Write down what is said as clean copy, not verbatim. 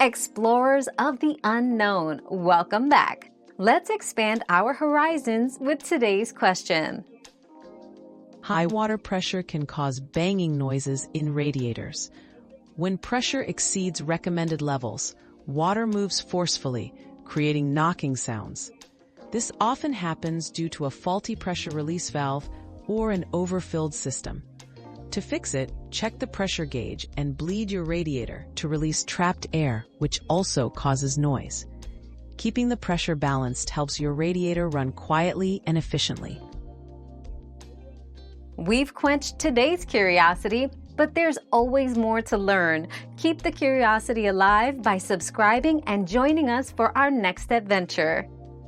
Explorers of the unknown, welcome back. Let's expand our horizons with today's question. High water pressure can cause banging noises in radiators. When pressure exceeds recommended levels, water moves forcefully, creating knocking sounds. This often happens due to a faulty pressure release valve or an overfilled system. To fix it, check the pressure gauge and bleed your radiator to release trapped air, which also causes noise. Keeping the pressure balanced helps your radiator run quietly and efficiently. We've quenched today's curiosity, but there's always more to learn. Keep the curiosity alive by subscribing and joining us for our next adventure.